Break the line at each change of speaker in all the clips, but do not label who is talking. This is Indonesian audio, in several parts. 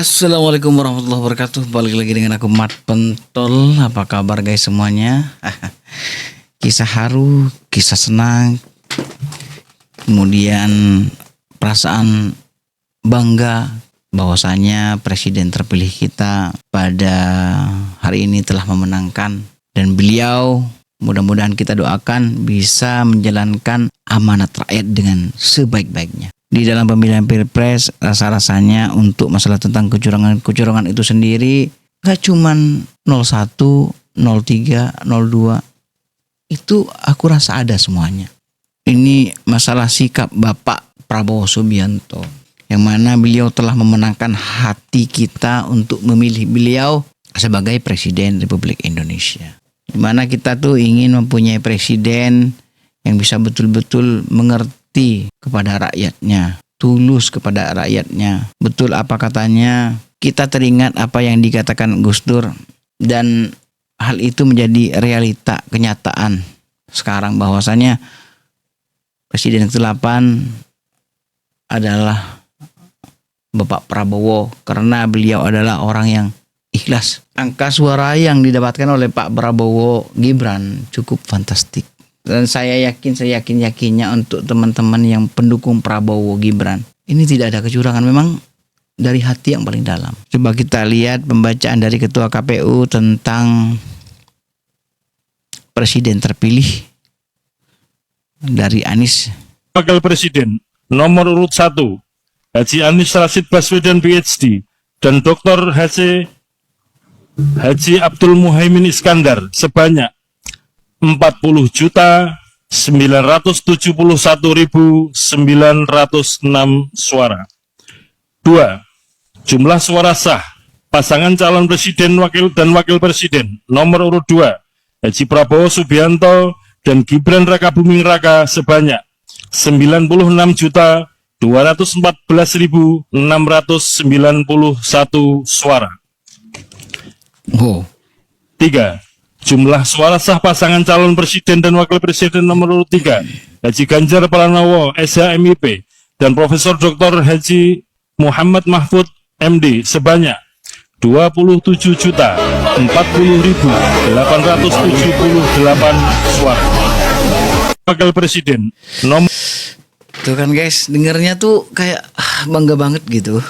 Assalamualaikum warahmatullahi wabarakatuh. Balik lagi dengan aku Mat Pentol. Apa kabar guys semuanya? Kisah haru, kisah senang, kemudian perasaan bangga bahwasanya presiden terpilih kita pada hari ini telah memenangkan, dan beliau mudah-mudahan kita doakan bisa menjalankan amanat rakyat dengan sebaik-baiknya. Di dalam pemilihan pilpres, rasa-rasanya untuk masalah tentang kecurangan itu sendiri gak cuman 01, 03, 02, itu aku rasa ada semuanya. Ini masalah sikap Bapak Prabowo Subianto, yang mana beliau telah memenangkan hati kita untuk memilih beliau sebagai Presiden Republik Indonesia. Di mana kita tuh ingin mempunyai presiden yang bisa betul-betul mengerti kepada rakyatnya, tulus kepada rakyatnya. Betul apa katanya, kita teringat apa yang dikatakan Gus Dur, dan hal itu menjadi realita kenyataan sekarang bahwasanya Presiden ke-8 adalah Bapak Prabowo, karena beliau adalah orang yang ikhlas. Angka suara yang didapatkan oleh Pak Prabowo Gibran cukup fantastik. Dan saya yakinnya untuk teman-teman yang pendukung Prabowo Gibran, ini tidak ada kecurangan, memang dari hati yang paling dalam. Coba kita lihat pembacaan dari Ketua KPU tentang presiden terpilih dari Anies.
Wakil Presiden nomor urut 1 Haji Anies Rashid Baswedan PhD dan Dr. Haji Abdul Muhaimin Iskandar sebanyak 40.971.906 suara. 2. Jumlah suara sah pasangan calon presiden dan wakil presiden nomor urut 2 Haji Prabowo Subianto dan Gibran Rakabuming Raka sebanyak 96.214.691 suara. 3. Jumlah suara sah pasangan calon presiden dan wakil presiden nomor urut 3 Haji Ganjar Pranowo SHMIP dan Profesor Dr. Haji Muhammad Mahfud MD sebanyak 27.040.878 suara. Wakil presiden nomor.
Tuh kan guys, dengarnya tuh kayak bangga banget gitu.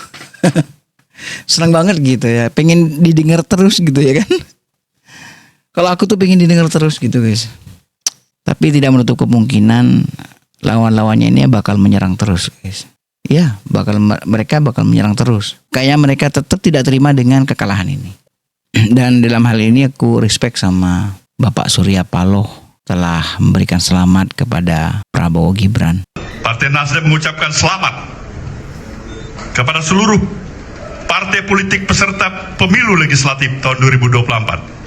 Senang banget gitu ya, pengen didengar terus gitu ya kan. Kalau aku tuh pengen didengar terus gitu guys. Tapi tidak menutup kemungkinan lawan-lawannya ini bakal menyerang terus guys. Ya, mereka bakal menyerang terus. Kayaknya mereka tetap tidak terima dengan kekalahan ini. Dan dalam hal ini aku respect sama Bapak Surya Paloh telah memberikan selamat kepada Prabowo Gibran.
Partai Nasdem mengucapkan selamat kepada seluruh partai politik peserta pemilu legislatif tahun 2024.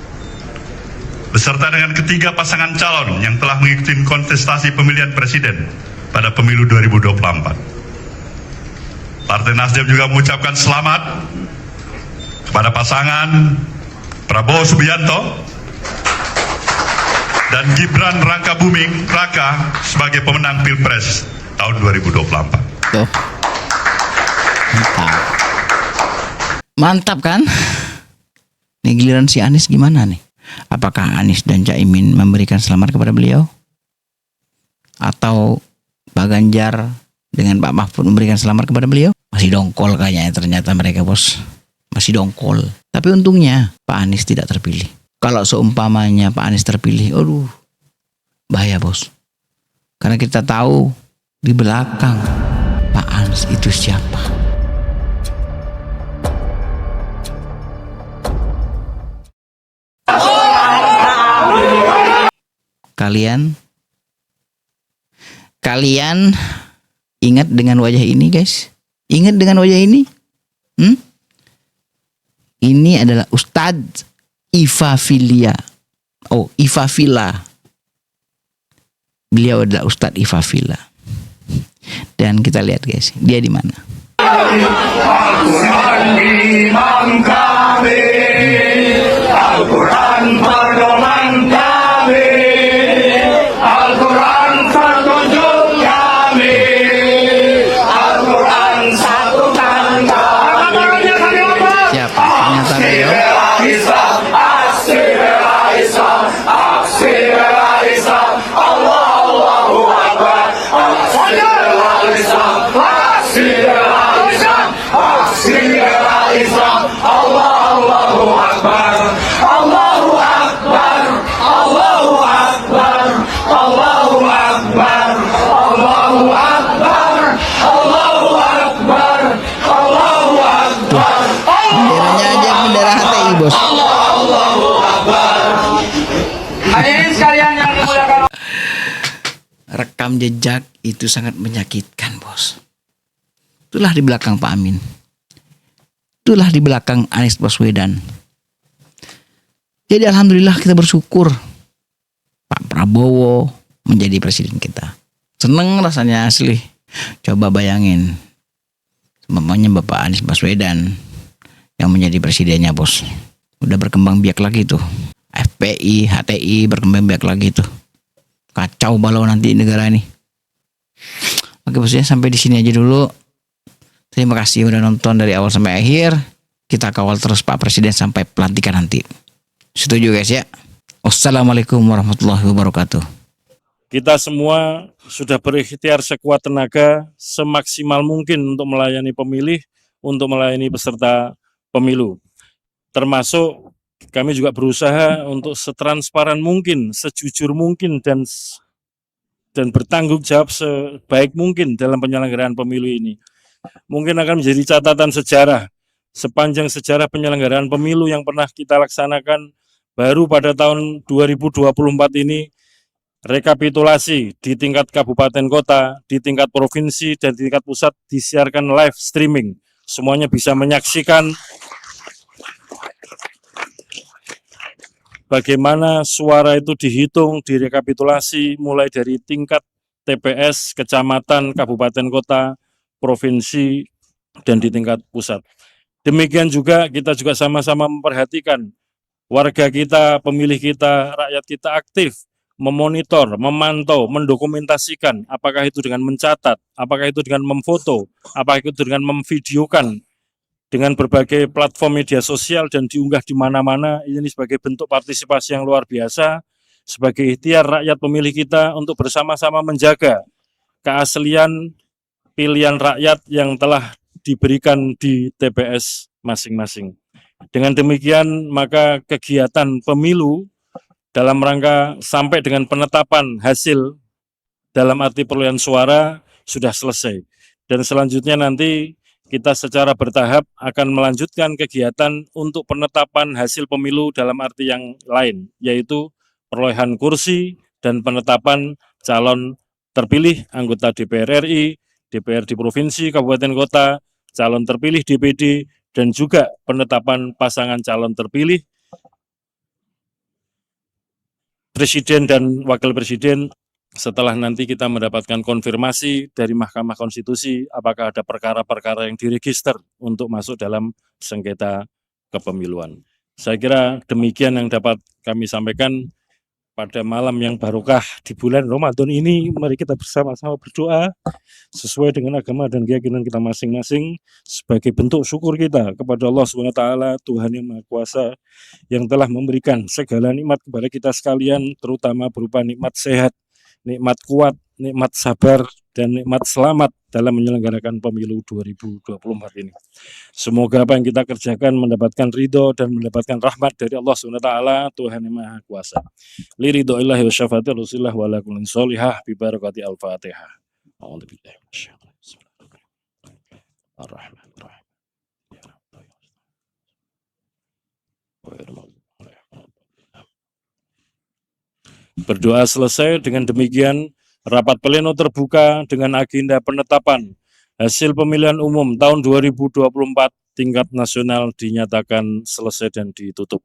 Beserta dengan ketiga pasangan calon yang telah mengikuti kontestasi pemilihan presiden pada pemilu 2024. Partai Nasdem juga mengucapkan selamat kepada pasangan Prabowo Subianto dan Gibran Rakabuming Raka sebagai pemenang Pilpres tahun 2024.
Tuh. Mantap kan? Nih giliran si Anies gimana nih? Apakah Anies dan Caimin memberikan selamat kepada beliau? Atau Pak Ganjar dengan Pak Mahfud memberikan selamat kepada beliau? Masih dongkol kayaknya ternyata mereka bos. Masih dongkol. Tapi untungnya Pak Anies tidak terpilih. Kalau seumpamanya Pak Anies terpilih, aduh, bahaya bos. Karena kita tahu di belakang Pak Anies itu siapa. Kalian ingat dengan wajah ini guys? Ingat dengan wajah ini? Ini adalah Ustadz Iva Villa. Beliau adalah Ustadz Iva Villa. Dan kita lihat guys, dia di mana?
Al-Quran imam kami, Al-Quran pedoman kami, Al-Quran petunjuk kami, Al-Quran satukan kami. bendera Islam. Allahu Akbar, Allahu Akbar, Allahu Akbar, Allahu Akbar, Allahu Akbar, Allahu Akbar, Allahu Akbar.
Benderanya aja bendera HTI, Bos.
Allahu Akbar. Hadirin sekalian yang dimuliakan
Rekam jejak itu sangat menyakitkan, Bos. Itulah di belakang Pak Amin. Itulah di belakang Anies Baswedan. Jadi alhamdulillah kita bersyukur Pak Prabowo menjadi presiden kita. Seneng rasanya asli. Coba bayangin, mamanya Bapak Anies Baswedan yang menjadi presidennya, Bos. Udah berkembang biak lagi tuh. FPI, HTI berkembang biak lagi tuh. Kacau balau nanti negara ini. Oke, Bos ya, sampai di sini aja dulu. Terima kasih udah nonton dari awal sampai akhir. Kita kawal terus Pak Presiden sampai pelantikan nanti. Setuju guys ya? Wassalamualaikum warahmatullahi wabarakatuh.
Kita semua sudah berikhtiar sekuat tenaga, semaksimal mungkin untuk melayani pemilih, untuk melayani peserta pemilu. Termasuk kami juga berusaha untuk setransparan mungkin, sejujur mungkin, dan bertanggung jawab sebaik mungkin dalam penyelenggaraan pemilu ini. Mungkin akan menjadi catatan sejarah sepanjang sejarah penyelenggaraan pemilu yang pernah kita laksanakan. Baru pada tahun 2024 ini rekapitulasi di tingkat kabupaten kota, di tingkat provinsi, dan di tingkat pusat disiarkan live streaming. Semuanya bisa menyaksikan bagaimana suara itu dihitung, direkapitulasi mulai dari tingkat TPS, kecamatan, kabupaten kota, provinsi, dan di tingkat pusat. Demikian juga kita juga sama-sama memperhatikan warga kita, pemilih kita, rakyat kita aktif, memonitor, memantau, mendokumentasikan, apakah itu dengan mencatat, apakah itu dengan memfoto, apakah itu dengan memvideokan, dengan berbagai platform media sosial dan diunggah di mana-mana. Ini sebagai bentuk partisipasi yang luar biasa, sebagai ikhtiar rakyat pemilih kita untuk bersama-sama menjaga keaslian pilihan rakyat yang telah diberikan di TPS masing-masing. Dengan demikian, maka kegiatan pemilu dalam rangka sampai dengan penetapan hasil dalam arti perolehan suara sudah selesai. Dan selanjutnya nanti kita secara bertahap akan melanjutkan kegiatan untuk penetapan hasil pemilu dalam arti yang lain, yaitu perolehan kursi dan penetapan calon terpilih anggota DPR RI, DPRD provinsi, kabupaten kota, calon terpilih DPD, dan juga penetapan pasangan calon terpilih presiden dan wakil presiden setelah nanti kita mendapatkan konfirmasi dari Mahkamah Konstitusi apakah ada perkara-perkara yang diregister untuk masuk dalam sengketa kepemiluan. Saya kira demikian yang dapat kami sampaikan pada malam yang barokah di bulan Ramadan ini. Mari kita bersama-sama berdoa sesuai dengan agama dan keyakinan kita masing-masing sebagai bentuk syukur kita kepada Allah SWT, Tuhan yang Maha Kuasa, yang telah memberikan segala nikmat kepada kita sekalian, terutama berupa nikmat sehat, nikmat kuat, nikmat sabar, dan nikmat selamat dalam menyelenggarakan pemilu 2024 ini. Semoga apa yang kita kerjakan mendapatkan ridho dan mendapatkan rahmat dari Allah SWT, Tuhan yang Maha Kuasa. Li ridho illahi wa syafati rasulillah wa lakulin solihah bi barakati al-fatihah. A'udzubillahi minasyaitonir rajim. Ar-Rahmanir-Rahim. Berdoa selesai. Dengan demikian rapat pleno terbuka dengan agenda penetapan hasil pemilihan umum tahun 2024 tingkat nasional dinyatakan selesai dan ditutup.